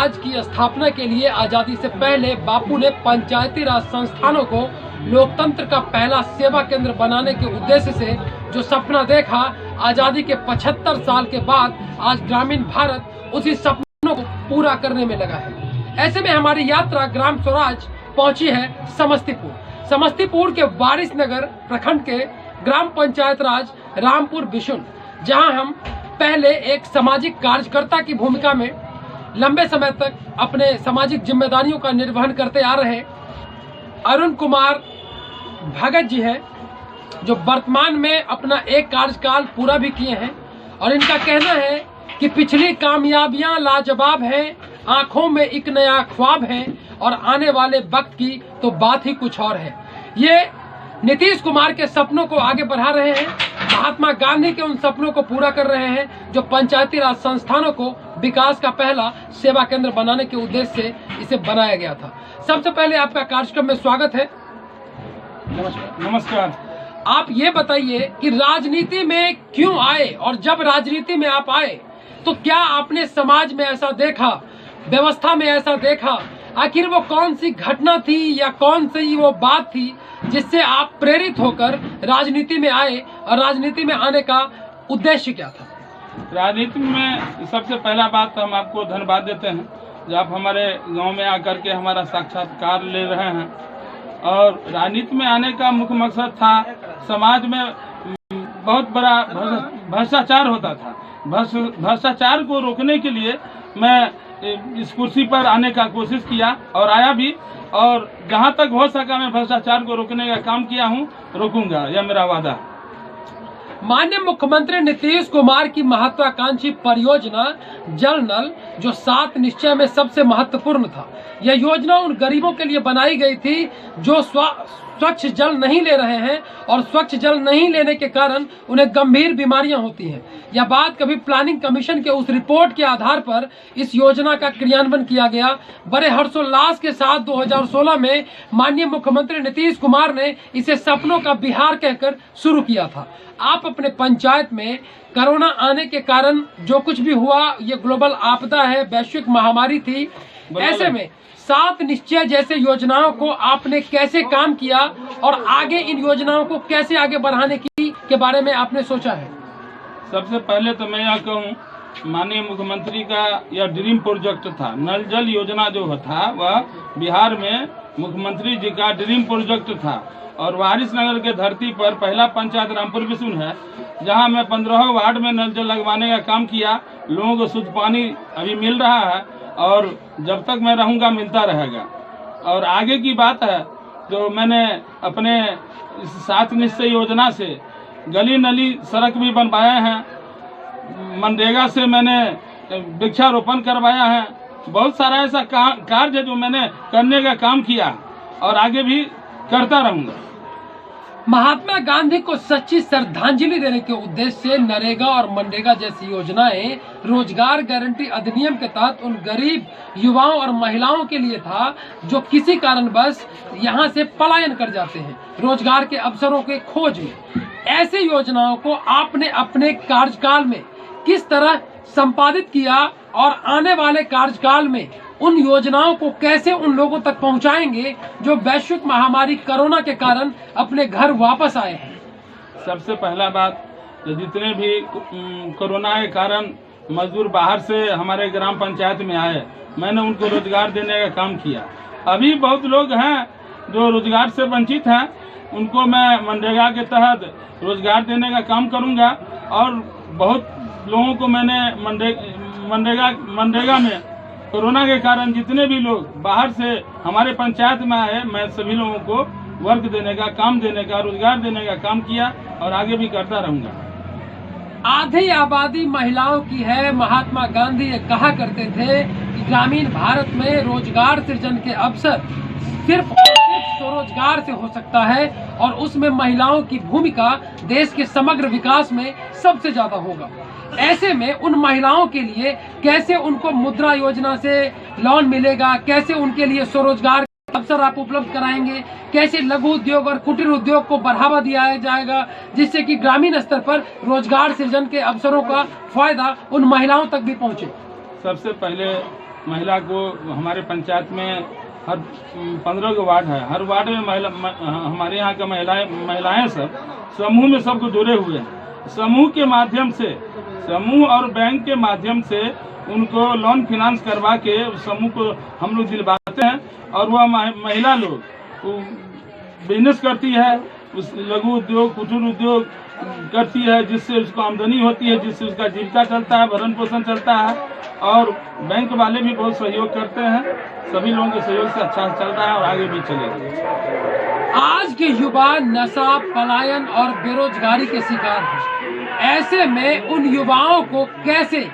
राज की स्थापना के लिए आजादी से पहले बापू ने पंचायती राज संस्थानों को लोकतंत्र का पहला सेवा केंद्र बनाने के उद्देश्य से जो सपना देखा, आजादी के 75 साल के बाद आज ग्रामीण भारत उसी सपनों को पूरा करने में लगा है। ऐसे में हमारी यात्रा ग्राम स्वराज पहुंची है समस्तीपुर। समस्तीपुर के वारिसनगर प्रखंड के ग्राम पंचायत राज रामपुर बिशुन, जहां हम पहले एक सामाजिक कार्यकर्ता की भूमिका में लंबे समय तक अपने सामाजिक जिम्मेदारियों का निर्वहन करते आ रहे अरुण कुमार भगत जी हैं, जो वर्तमान में अपना एक कार्यकाल पूरा भी किए हैं। और इनका कहना है कि पिछली कामयाबियां लाजवाब हैं, आंखों में एक नया ख्वाब है और आने वाले वक्त की तो बात ही कुछ और है। ये नीतीश कुमार के सपनों को आगे बढ़ा रहे हैं, महात्मा गांधी के उन सपनों को पूरा कर रहे हैं जो पंचायती राज संस्थानों को विकास का पहला सेवा केंद्र बनाने के उद्देश्य से इसे बनाया गया था। सबसे पहले आपका कार्यक्रम में स्वागत है। नमस्कार। आप ये बताइए कि राजनीति में क्यों आए, और जब राजनीति में आप आए तो क्या आपने समाज में ऐसा देखा, व्यवस्था में ऐसा देखा, आखिर वो कौन सी घटना थी या कौन सी वो बात थी जिससे आप प्रेरित होकर राजनीति में आए, और राजनीति में आने का उद्देश्य क्या था? राजनीति में सबसे पहला बात तो हम आपको धन्यवाद देते हैं जो आप हमारे गांव में आकर के हमारा साक्षात्कार ले रहे हैं। और राजनीति में आने का मुख्य मकसद था, समाज में बहुत बड़ा भ्रष्टाचार होता था। भ्रष्टाचार को रोकने के लिए मैं इस कुर्सी पर आने का कोशिश किया और आया भी, और जहां तक हो सका मैं भ्रष्टाचार को रोकने का काम किया हूं, रोकूंगा, यह मेरा वादा। माननीय मुख्यमंत्री नीतीश कुमार की महत्वाकांक्षी परियोजना जल नल, जो 7 निश्चय में सबसे महत्वपूर्ण था, यह योजना उन गरीबों के लिए बनाई गई थी जो स्वच्छ जल नहीं ले रहे हैं, और स्वच्छ जल नहीं लेने के कारण उन्हें गंभीर बीमारियां होती हैं। यह बात कभी प्लानिंग कमीशन के उस रिपोर्ट के आधार पर इस योजना का क्रियान्वयन किया गया। बड़े हर्षोल्लास के साथ 2016 में माननीय मुख्यमंत्री नीतीश कुमार ने इसे सपनों का बिहार कहकर शुरू किया था। आप अपने पंचायत में कोरोना आने के कारण जो कुछ भी हुआ, ये ग्लोबल आपदा है, वैश्विक महामारी थी, ऐसे में 7 निश्चय जैसे योजनाओं को आपने कैसे काम किया और आगे इन योजनाओं को कैसे आगे बढ़ाने की के बारे में आपने सोचा है? सबसे पहले तो मैं यह कहूँ, माननीय मुख्यमंत्री का यह ड्रीम प्रोजेक्ट था। नल जल योजना जो था वह बिहार में मुख्यमंत्री जी का ड्रीम प्रोजेक्ट था। और वारिसनगर के धरती पर पहला पंचायत रामपुर बिशुन है, जहां मैं 15 वार्ड में नल जल लगवाने का काम किया। लोगों को शुद्ध पानी अभी मिल रहा है और जब तक मैं रहूंगा मिलता रहेगा। और आगे की बात है जो मैंने अपने इस 7 निश्चय योजना से गली नली सड़क भी बनवाए हैं, मनरेगा से मैंने वृक्षारोपण करवाया है। बहुत सारा ऐसा कार्य जो मैंने करने का काम किया और आगे भी करता रहूंगा। महात्मा गांधी को सच्ची श्रद्धांजलि देने के उद्देश्य से नरेगा और मनरेगा जैसी योजनाएं रोजगार गारंटी अधिनियम के तहत उन गरीब युवाओं और महिलाओं के लिए था जो किसी कारणवश यहां से पलायन कर जाते हैं रोजगार के अवसरों के खोज में। ऐसी योजनाओं को आपने अपने कार्यकाल में किस तरह संपादित किया और आने वाले कार्यकाल में उन योजनाओं को कैसे उन लोगों तक पहुंचाएंगे जो वैश्विक महामारी कोरोना के कारण अपने घर वापस आए हैं? सबसे पहला बात, तो जितने भी कोरोना के कारण मजदूर बाहर से हमारे ग्राम पंचायत में आए, मैंने उनको रोजगार देने का काम किया। अभी बहुत लोग हैं जो रोजगार से वंचित हैं, उनको मैं मनरेगा के तहत रोजगार देने का काम करूंगा। और बहुत लोगों को मैंने मनरेगा में कोरोना के कारण जितने भी लोग बाहर से हमारे पंचायत में आए, मैं सभी लोगों को वर्क देने का, काम देने का, रोजगार देने का काम किया और आगे भी करता रहूंगा। आधी आबादी महिलाओं की है। महात्मा गांधी ये कहा करते थे कि ग्रामीण भारत में रोजगार सृजन के अवसर सिर्फ स्वरोजगार से हो सकता है, और उसमें महिलाओं की भूमिका देश के समग्र विकास में सबसे ज्यादा होगा। ऐसे में उन महिलाओं के लिए कैसे उनको मुद्रा योजना से लोन मिलेगा, कैसे उनके लिए स्वरोजगार अवसर आप उपलब्ध कराएंगे, कैसे लघु उद्योग और कुटीर उद्योग को बढ़ावा दिया जाएगा जिससे कि ग्रामीण स्तर पर रोजगार सृजन के अवसरों का फायदा उन महिलाओं तक भी पहुंचे? सबसे पहले महिला को हमारे पंचायत में हर 15 के वार्ड है, हर वार्ड में हमारे यहाँ का महिलाएं सब समूह में सबको जुड़े हुए हैं। समूह के माध्यम से, समूह और बैंक के माध्यम से उनको लोन फिनांस करवा के समूह को हम लोग दिलवाते हैं और वह महिला लोग बिजनेस करती है, उस लघु उद्योग कुटीर उद्योग करती है, जिससे उसको आमदनी होती है, जिससे उसका जीविका चलता है, भरण पोषण चलता है। और बैंक वाले भी बहुत सहयोग करते हैं। सभी लोगों के सहयोग से अच्छा चल रहा है और आगे भी चलेगा। आज के युवा नशा, पलायन और बेरोजगारी के शिकार हैं। ऐसे में उन युवाओं को कैसे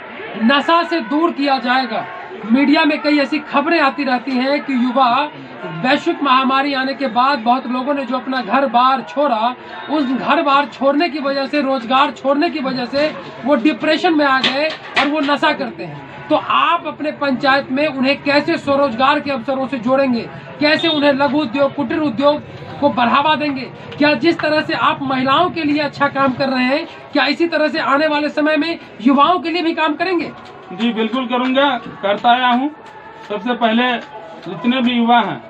नशा से दूर किया जाएगा? मीडिया में कई ऐसी खबरें आती रहती हैं कि युवा वैश्विक महामारी आने के बाद बहुत लोगों ने जो अपना घर बार छोड़ा, उस घर बार छोड़ने की वजह से, रोजगार छोड़ने की वजह से वो डिप्रेशन में आ गए और वो नशा करते हैं। तो आप अपने पंचायत में उन्हें कैसे स्वरोजगार के अवसरों से जोड़ेंगे? कैसे उन्हें लघु उद्योग, कुटीर उद्योग को बढ़ावा देंगे? क्या जिस तरह से आप महिलाओं के लिए अच्छा काम कर रहे हैं, क्या इसी तरह से आने वाले समय में युवाओं के लिए भी काम करेंगे? जी बिल्कुल करूंगा, करता आया हूँ। सबसे पहले जितने भी युवा हैं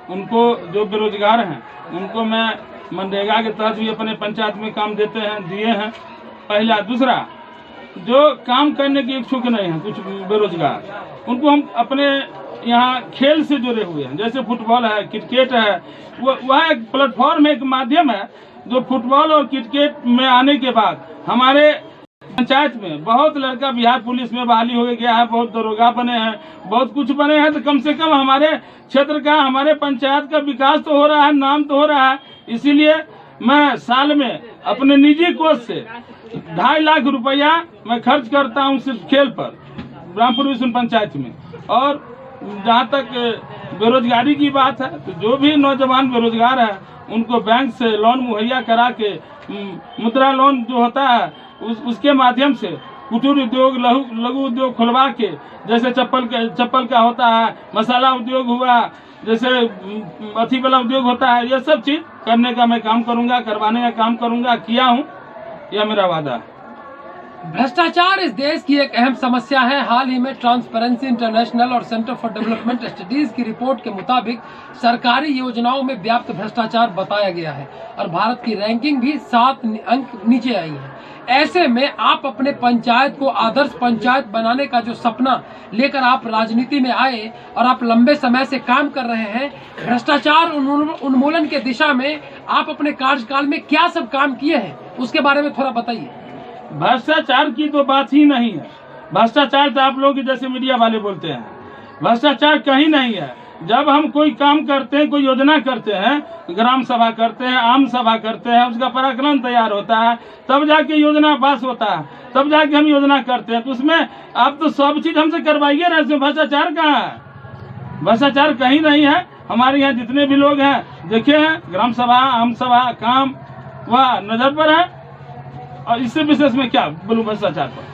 उनको, जो बेरोजगार हैं, उनको मैं मनरेगा के तहत भी अपने पंचायत में काम दिए हैं पहला। दूसरा, जो काम करने के इच्छुक नहीं है, कुछ बेरोजगार, उनको हम अपने यहाँ खेल से जुड़े हुए हैं। जैसे फुटबॉल है, क्रिकेट है, वह एक प्लेटफॉर्म है, एक माध्यम है जो फुटबॉल और क्रिकेट में आने के बाद हमारे पंचायत में बहुत लड़का बिहार पुलिस में बहाली हो गया है, बहुत दरोगा बने हैं, बहुत कुछ बने हैं। तो कम से कम हमारे क्षेत्र का, हमारे पंचायत का विकास तो हो रहा है, नाम तो हो रहा है। इसीलिए मैं साल में अपने निजी कोष से 2.5 लाख रुपया मैं खर्च करता हूं सिर्फ खेल पर रामपुर विष्णु पंचायत में। और जहां तक बेरोजगारी की बात है, तो जो भी नौजवान बेरोजगार है उनको बैंक से लोन मुहैया करा के, मुद्रा लोन जो होता है उसके माध्यम से कुटीर उद्योग, लघु उद्योग खुलवा के, जैसे चप्पल का होता है, मसाला उद्योग हुआ, जैसे अथी वाला उद्योग होता है, ये सब चीज करने का मैं काम करूंगा, करवाने का काम करूंगा, किया हूँ, यह मेरा वादा है। भ्रष्टाचार इस देश की एक अहम समस्या है। हाल ही में ट्रांसपेरेंसी इंटरनेशनल और सेंटर फॉर डेवलपमेंट स्टडीज की रिपोर्ट के मुताबिक सरकारी योजनाओं में व्याप्त भ्रष्टाचार बताया गया है और भारत की रैंकिंग भी 7 अंक नीचे आई है। ऐसे में आप अपने पंचायत को आदर्श पंचायत बनाने का जो सपना लेकर आप राजनीति में आए और आप लंबे समय से काम कर रहे हैं, भ्रष्टाचार उन्मूलन के दिशा में आप अपने कार्यकाल में क्या सब काम किए हैं, उसके बारे में थोड़ा बताइए। भ्रष्टाचार की तो बात ही नहीं है। भ्रष्टाचार तो आप लोग जैसे मीडिया वाले बोलते हैं, भ्रष्टाचार कहीं नहीं है। जब हम कोई काम करते हैं, कोई योजना करते हैं, ग्राम सभा करते हैं, आम सभा करते हैं, उसका पराक्रम तैयार होता है, तब जाके योजना पास होता है, तब जाके हम योजना करते हैं। तो उसमें आप तो सब चीज हमसे करवाइए ना, इसमें भ्रष्टाचार कहाँ है? भ्रष्टाचार कहीं नहीं है। हमारे यहाँ जितने भी लोग हैं देखे हैं, ग्राम सभा, आम सभा, काम वह नजर पर है, और इससे विशेष में क्या बोलूं भ्रष्टाचार पर।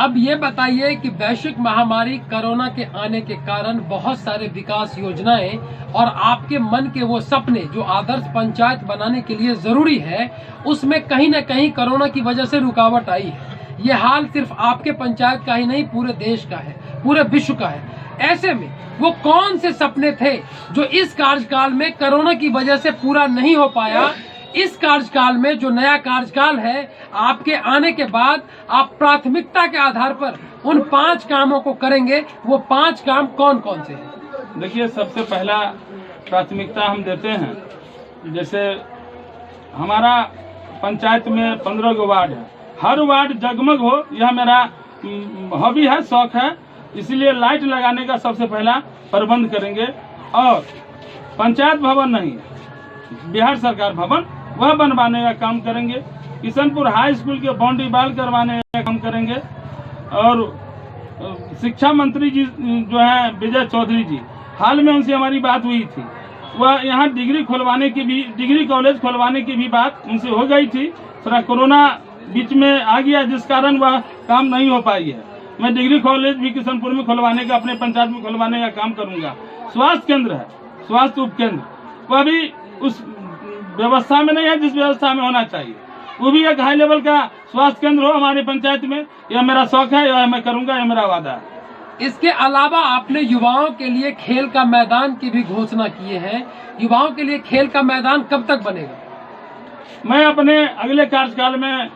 अब ये बताइए कि वैश्विक महामारी कोरोना के आने के कारण बहुत सारे विकास योजनाएं और आपके मन के वो सपने जो आदर्श पंचायत बनाने के लिए जरूरी है, उसमें कहीं न कहीं कोरोना की वजह से रुकावट आई है। ये हाल सिर्फ आपके पंचायत का ही नहीं, पूरे देश का है, पूरे विश्व का है। ऐसे में वो कौन से सपने थे जो इस कार्यकाल में कोरोना की वजह से पूरा नहीं हो पाया? इस कार्यकाल में, जो नया कार्यकाल है, आपके आने के बाद आप प्राथमिकता के आधार पर उन 5 कामों को करेंगे। वो 5 काम कौन कौन से हैं? देखिए, सबसे पहला प्राथमिकता हम देते हैं, जैसे हमारा पंचायत में 15 वार्ड है, हर वार्ड जगमग हो, यह मेरा हॉबी है, शौक है। इसलिए लाइट लगाने का सबसे पहला प्रबंध करेंगे। और पंचायत भवन नहीं, बिहार सरकार भवन, वह बनवाने का काम करेंगे। किशनपुर हाई स्कूल के बाउंड्री वाल करवाने का काम करेंगे। और शिक्षा मंत्री जी जो है विजय चौधरी जी, हाल में उनसे हमारी बात हुई थी, वह यहाँ डिग्री कॉलेज खुलवाने की भी बात उनसे हो गई थी। थोड़ा कोरोना बीच में आ गया, जिस कारण वह काम नहीं हो पाई है। मैं डिग्री कॉलेज भी किशनपुर में खुलवाने का, अपने पंचायत में खुलवाने का काम करूंगा। स्वास्थ्य केंद्र है, स्वास्थ्य उपकेंद्र, वह भी उस व्यवस्था में नहीं है जिस व्यवस्था में होना चाहिए। वो भी एक हाई लेवल का स्वास्थ्य केंद्र हो हमारे पंचायत में। यह मेरा शौक है, यह मैं करूंगा, यह मेरा वादा है। इसके अलावा आपने युवाओं के लिए खेल का मैदान की भी घोषणा की है। युवाओं के लिए खेल का मैदान कब तक बनेगा? मैं अपने अगले कार्यकाल में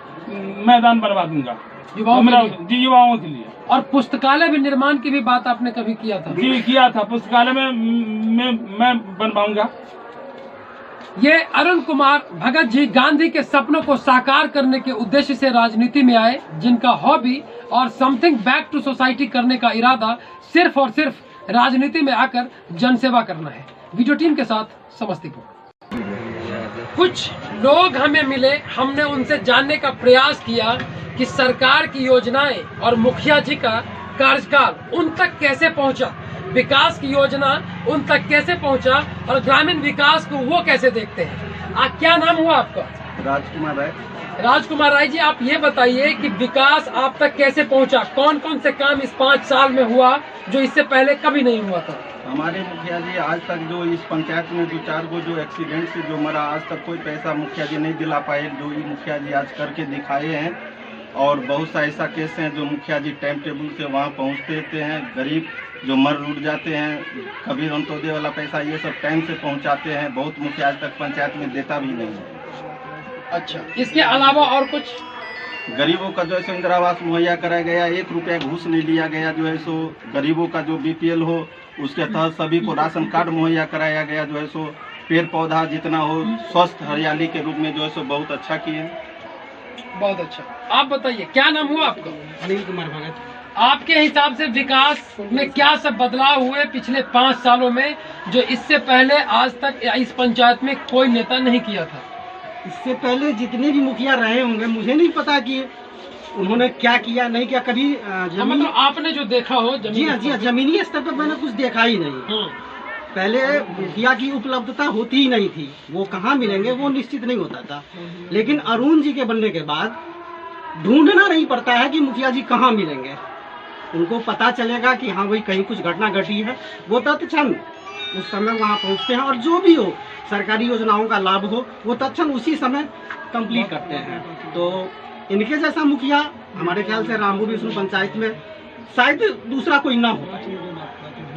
मैदान बनवा दूंगा युवाओं के लिए। और पुस्तकालय भी निर्माण की भी बात आपने कभी किया था? जी किया था, पुस्तकालय में मैं बनवाऊंगा। ये अरुण कुमार भगत जी गांधी के सपनों को साकार करने के उद्देश्य से राजनीति में आए, जिनका हॉबी और समथिंग बैक टू सोसाइटी करने का इरादा सिर्फ और सिर्फ राजनीति में आकर जनसेवा करना है। वीडियो टीम के साथ समस्तीपुर। कुछ लोग हमें मिले, हमने उनसे जानने का प्रयास किया कि सरकार की योजनाएं और मुखिया जी का कार्यकाल उन तक कैसे पहुंचा, विकास की योजना उन तक कैसे पहुंचा और ग्रामीण विकास को वो कैसे देखते हैं। क्या नाम हुआ आपका? राजकुमार राय। राजकुमार राय जी, आप ये बताइए कि विकास आप तक कैसे पहुंचा, कौन कौन से काम इस 5 साल में हुआ जो इससे पहले कभी नहीं हुआ था? हमारे मुखिया जी आज तक जो इस पंचायत में 2-4 गो जो एक्सीडेंट से जो मरा, आज तक कोई पैसा मुखिया जी नहीं दिला पाए, जो ये मुखिया जी आज करके दिखाए हैं। और बहुत सा ऐसा केस हैं जो मुखिया जी टाइम टेबल से वहाँ पहुँचते रहते हैं। गरीब जो मर उठ जाते हैं, कभी अंत्योदय वाला पैसा ये सब टाइम से पहुँचाते हैं। बहुत मुखिया आज तक पंचायत में देता भी नहीं है। अच्छा, इसके अलावा और कुछ? गरीबों का जो है सो इंदिरा आवास मुहैया कराया गया, 1 रुपया घूस नहीं लिया गया। जो है सो गरीबों का जो BPL हो उसके तहत सभी को राशन कार्ड मुहैया कराया गया। जो है सो पेड़ पौधा जितना हो स्वस्थ हरियाली के रूप में जो है सो बहुत अच्छा किए। बहुत अच्छा। आप बताइए, क्या नाम हुआ आपका? अनिल कुमार भगत। आपके हिसाब से विकास में क्या सब बदलाव हुए पिछले 5 सालों में, जो इससे पहले आज तक इस पंचायत में कोई नेता नहीं किया था? इससे पहले जितने भी मुखिया रहे होंगे, मुझे नहीं पता कि उन्होंने क्या किया नहीं किया। कभी मतलब आपने जो देखा हो जी हाँ जमीनी स्तर पर मैंने कुछ देखा ही नहीं। पहले मुखिया की उपलब्धता होती ही नहीं थी, वो कहाँ मिलेंगे वो निश्चित नहीं होता था। लेकिन अरुण जी के बनने के बाद ढूंढना नहीं पड़ता है कि मुखिया जी कहाँ मिलेंगे। उनको पता चलेगा कि हाँ भाई कहीं कुछ घटना घटी है, वो तत्क्षण उस समय वहाँ पहुँचते हैं और जो भी हो सरकारी योजनाओं का लाभ हो वो तत्क्षण उसी समय कंप्लीट करते हैं। तो इनके जैसा मुखिया हमारे ख्याल से रामपुर विष्णु पंचायत में शायद दूसरा कोई ना हो।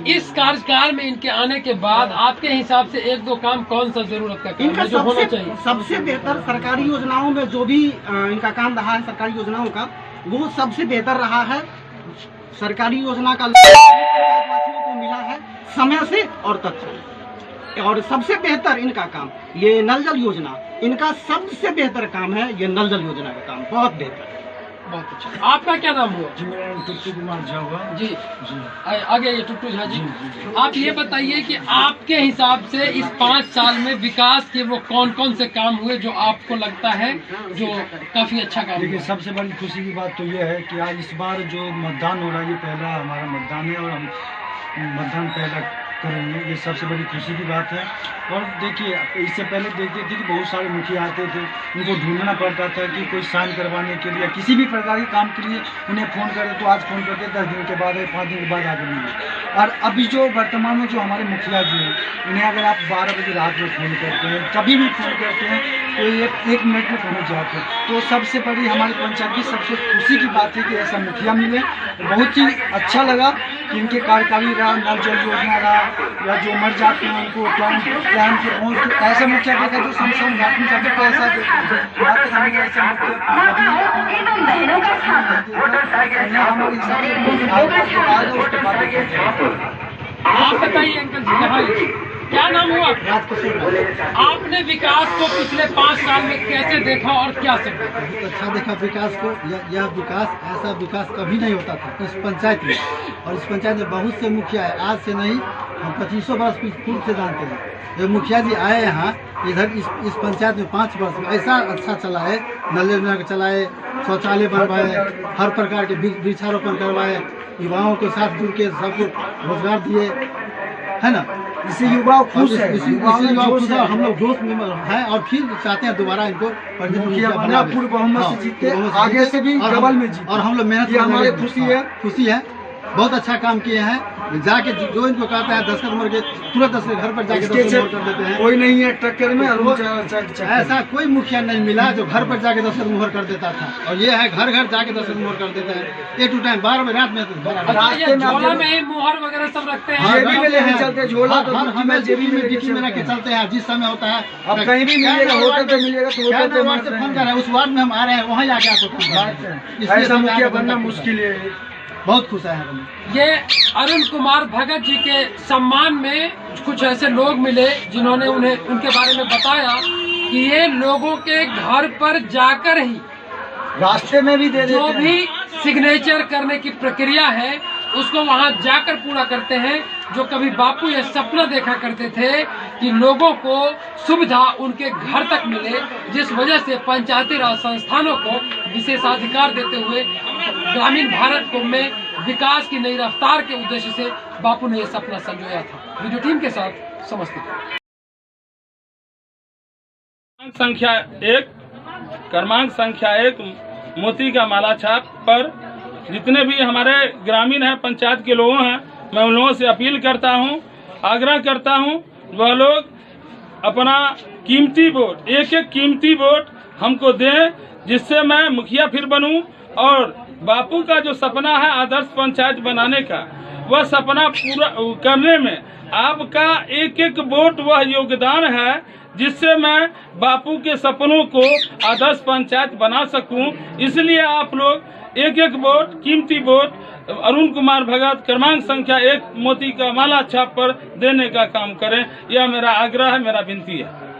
इस कार्यकाल में इनके आने के बाद आपके हिसाब से 1-2 काम कौन सा जरूरत का काम है जो होना चाहिए? सबसे बेहतर सरकारी योजनाओं में जो भी इनका काम रहा है सरकारी योजनाओं का, वो सबसे बेहतर रहा है। सरकारी योजना का लाभ को मिला है समय से और तत्क्षण। और सबसे बेहतर इनका काम ये नल जल योजना, इनका सबसे बेहतर काम है। ये नल जल योजना का काम बहुत बेहतर। बहुत अच्छा। आपका क्या नाम हुआ? जी, मेरा नाम टुट्टू कुमार झा हुआ। जी आगे ये टुट्टू झा जी, आप ये बताइए कि आपके हिसाब से इस 5 साल में विकास के वो कौन कौन से काम हुए जो आपको लगता है जो काफी अच्छा काम? देखिए, सबसे बड़ी खुशी की बात तो ये है कि आज इस बार जो मतदान हो रहा है ये पहला हमारा मतदान है और हम मतदान पहला करेंगे, ये सबसे बड़ी खुशी की बात है। और देखिए, इससे पहले देखते थे कि बहुत सारे मुखिया आते थे, उनको ढूंढना पड़ता था कि कोई साइन करवाने के लिए किसी भी प्रकार के काम के लिए उन्हें फ़ोन करें तो आज फ़ोन करके 10 दिन के बाद 5 दिन के बाद आगे मिले। और अभी जो वर्तमान में जो हमारे मुखिया जी हैं, उन्हें अगर आप 12 बजे रात में फ़ोन करते हैं, कभी भी फ़ोन करते हैं तो एक मिनट में पहुँच जाते हैं। तो सबसे बड़ी हमारी पंचायत की सबसे खुशी की बात है कि ऐसा मुखिया मिले। बहुत ही अच्छा लगा कि इनके कार्यकारी रहा, नल जल योजना रहा, या जो मर जाते हैं उनको टाइम के पहुँच, ऐसा मुखिया देखा जो शमशान घाट में जाके पैसा देते आप बताइए अंकल जी, क्या नाम हुआ? आपने विकास को पिछले 5 साल में कैसे देखा और क्या सब देखा? बहुत अच्छा देखा विकास को। यह विकास, ऐसा विकास कभी नहीं होता था इस पंचायत में। और इस पंचायत में बहुत से मुखिया है, आज से नहीं हम 25 वर्ष पूर्व से जानते हैं। जो मुखिया जी आए यहाँ इधर इस पंचायत में 5 वर्ष में ऐसा अच्छा चला है। नल योजना चलाए, शौचालय बनवाए, हर प्रकार के वृक्षारोपण करवाए, युवाओं के साथ जुड़ के सबको रोजगार दिए, है ना। इसी युवाओं खुश है, हम लोग जोश में हैं और फिर चाहते हैं दोबारा इनको पूर्ण बहुमत से जीते, आगे से भी डबल में जीते। और हम लोग मेहनत, हमारी खुशी है। खुशी है बहुत अच्छा काम किए हैं। जाके जो इनको कहता है दस्तखत मोहर के, तुरंत घर पर जाके दस्तखत मोहर कर देते हैं। कोई नहीं है टक्कर में, ऐसा कोई मुखिया नहीं मिला जो घर पर जाके दस्तखत मोहर कर देता था, और ये है घर घर जाके दस्तखत मोहर कर देते हैं। 8 to 10 12 बजे रात में रास्ते में ही मुहर वगैरह सब रखते हैं। जेबी में लेके चलते, झोला तो हमें जेबी में डिक्की में रख के चलते हैं। जिस समय होता है अब कहीं भी मिलेगा, होटल पे मिलेगा तो होटल पे से फोन कर रहे हैं, उस वार्ड में हम आ रहे हैं, वहाँ जाके आपको ऐसा मुखिया बनना मुश्किल है। बहुत खुश है। ये अरुण कुमार भगत जी के सम्मान में कुछ ऐसे लोग मिले जिन्होंने उन्हें उनके बारे में बताया कि ये लोगों के घर पर जाकर ही रास्ते में भी दे देते जो भी सिग्नेचर करने की प्रक्रिया है उसको वहां जाकर पूरा करते हैं। जो कभी बापू ये सपना देखा करते थे कि लोगों को सुविधा उनके घर तक मिले, जिस वजह से पंचायती राज संस्थानों को विशेषाधिकार देते हुए ग्रामीण भारत को में विकास की नई रफ्तार के उद्देश्य से बापू ने यह सपना संजोया था। वीडियो टीम के साथ समस्तीपुर। क्रमांक संख्या 1 मोती का माला छाप पर जितने भी हमारे ग्रामीण हैं, पंचायत के लोगों हैं, मैं उन लोगों से अपील करता हूं, आग्रह करता हूं, वह लोग अपना कीमती वोट, एक एक कीमती वोट हमको दें, जिससे मैं मुखिया फिर बनूं और बापू का जो सपना है आदर्श पंचायत बनाने का, वह सपना पूरा करने में आपका एक एक वोट वह योगदान है, जिससे मैं बापू के सपनों को आदर्श पंचायत बना सकूं। इसलिए आप लोग एक एक वोट, कीमती वोट अरुण कुमार भगत क्रमांक संख्या 1 मोती का माला छाप पर देने का काम करें। यह मेरा आग्रह है, मेरा विनती है।